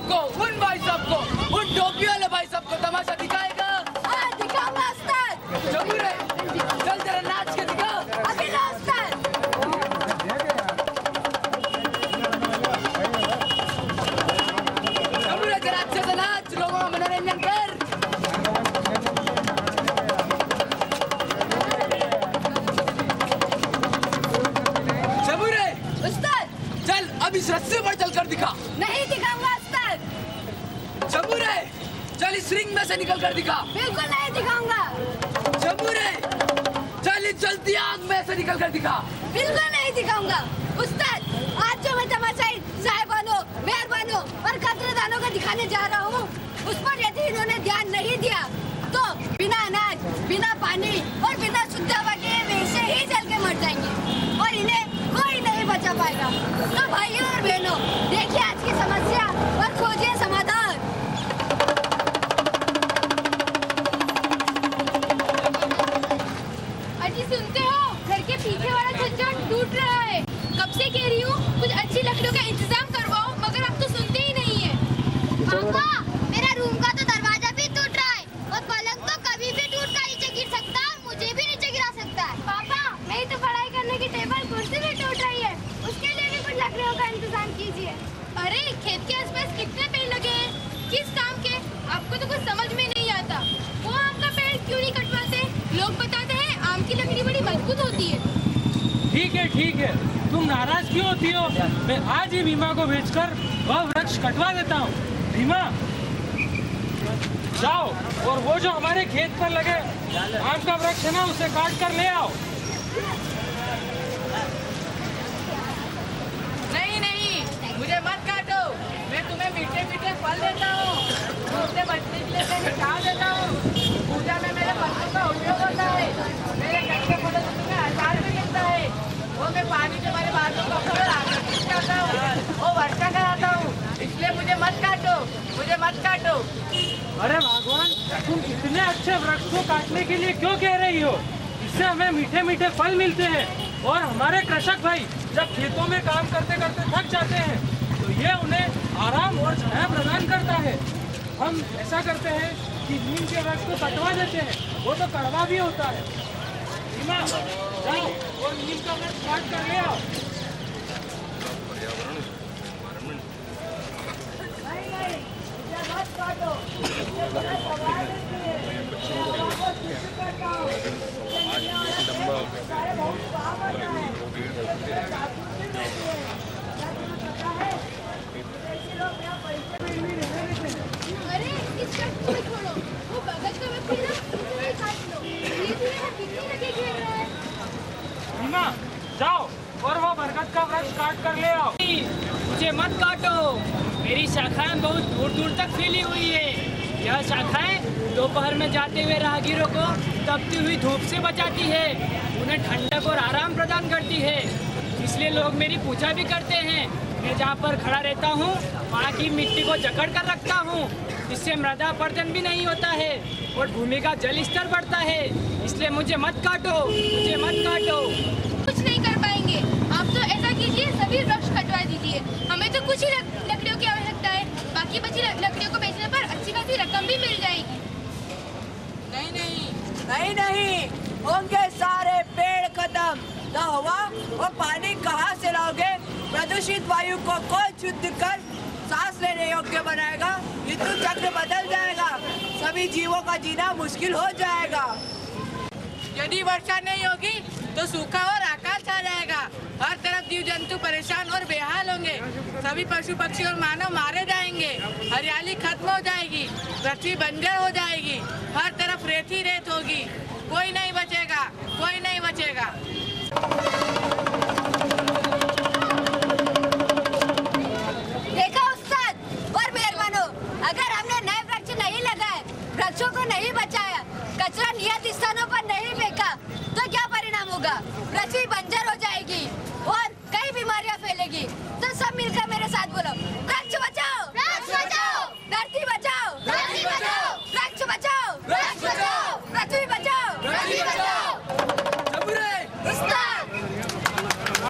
को, उन भाई साहब को, उन टोपी वाले भाई साहब को तमाशा दिखाएगा? हाँ, दिखाऊंगा उस्ताद। जबूर है, चल तेरा नाच के दिखा। अभी ना उस्ताद। जबूर है, तेरा अच्छे से नाच, लोगों का मनोरंजन कर। जबूर है, उस्ताद। चल अब इस रस्से पर चल कर दिखा। नहीं दिखाऊंगा उस्ताद। जबूर है, चल इस रिंग में से निकल कर दिखा। बिल्कुल नहीं दिखाऊंगा। जबूर है, चल इस जलती आग में से निकल कर दिखा। बिल्कुल नहीं दिखाऊंगा। उस्ताद, आज जो मैं तमाशा साहिबानों, मेहरबानों और कदरदानों को दिखाने जा रहा हूँ, उस पर यदि इन्होंने ध्यान नहीं दिया तो बिना अनाज, बिना पानी और बिना शुद्ध हवा के वैसे ही जल के मर जाएंगे और इन्हें कोई नहीं बचा पाएगा। तो भाइयों और बहनों, देखिए आज की समस्या और खोजिए समाधान। अजी सुनते हो, घर के पीछे वाला छज्जा टूट रहा है। कब से कह रही हूँ कुछ अच्छी लकड़ियों का इंतजाम करवाओ, मगर आप तो सुनते ही नहीं है। पापा, मेरा रूम का तो दरवाजा भी टूट रहा है और पलंग तो कभी भी टूट कर नीचे गिर सकता है, मुझे भी नीचे गिरा सकता है। पापा, मेरी तो पढ़ाई करने की टेबल कुर्सी भी टूट रही है, उसके लिए भी कुछ लकड़ियों का इंतजाम कीजिए। अरे खेत के आसपास कितने पेड़ लगे हैं, किस काम के? आपको तो कुछ समझ में नहीं आता। वो आम का पेड़ क्यों नहीं कटवाते? लोग बताते हैं आम की लकड़ी बड़ी मजबूत होती है। ठीक है, तुम नाराज क्यों होती हो? मैं आज ही भीमा को भेजकर वह वृक्ष कटवा देता हूँ। भीमा, जाओ और वो जो हमारे खेत पर लगे आम का वृक्ष है ना, उसे काट कर ले आओ। नहीं, मुझे मत काटो। मैं तुम्हें मीठे मीठे फल देता हूँ, उससे बचने के लिए मैं छाव देता हूँ। पूजा में मेरे फलों का उपयोग होता है। मेरे कच्चे फलों से तुम्हें अचार भी मिलता है। वो मैं पानी से हमारे बालों को ऊपर आकर्षित करता हूँ, वो वर्षा कराता हूँ। इसलिए मुझे मत काटो। अरे भगवान, तुम इतने अच्छे वृक्ष को काटने के लिए क्यों कह रही हो? इससे हमें मीठे मीठे फल मिलते हैं और हमारे कृषक भाई जब खेतों में काम करते करते थक जाते हैं तो ये उन्हें आराम और छाया प्रदान करता है। हम ऐसा करते हैं कि नीम के वृक्ष को कटवा देते हैं, वो तो कड़वा भी होता है। भीमा, जाओ और नीम का वृक्ष काट कर ले आओ। अरे इस वक्त को छोड़ो, वो बगल का व्यक्ति ना उसे ही काट लो। ये कितनी लगी खेल रहा है। भीमा, जाओ और वो बरगद का वृक्ष काट कर ले आओ। मुझे मत काटो, मेरी शाखाएं बहुत दूर दूर तक फैली हुई है। यह शाखाएं दोपहर में जाते हुए राहगीरों को तपती हुई धूप से बचाती है, उन्हें ठंडक और आराम प्रदान करती है। इसलिए लोग मेरी पूजा भी करते हैं। मैं जहाँ पर खड़ा रहता हूँ वहाँ की मिट्टी को जकड़ कर रखता हूँ, इससे मृदा अपरदन भी नहीं होता है और भूमि का जल स्तर बढ़ता है। इसलिए मुझे मत काटो। कुछ नहीं कर पाएंगे। आप तो ऐसा कीजिए, सभी वृक्ष कटवा दीजिए। हमें तो कुछ ही लकड़ियों की आवश्यकता है, बाकी बची लकड़ियों को बेचने पर अच्छी खासी रकम भी मिल जाएगी। नहीं, होंगे सारे पेड़ खत्म, न हवा और पानी कहाँ से लाओगे? प्रदूषित वायु को कौन शुद्ध कर सांस लेने योग्य बनाएगा? ऋतु चक्र बदल जाएगा, सभी जीवों का जीना मुश्किल हो जाएगा। यदि वर्षा नहीं होगी तो सूखा और अकाल छा जाएगा। हर तरफ जीव जंतु परेशान और बेहाल होंगे, सभी पशु पक्षी और मानव मारे जाएंगे। हरियाली खत्म हो जाएगी, पृथ्वी बंजर हो जाएगी, हर तरफ रेत ही रेत होगी। कोई नहीं बचेगा।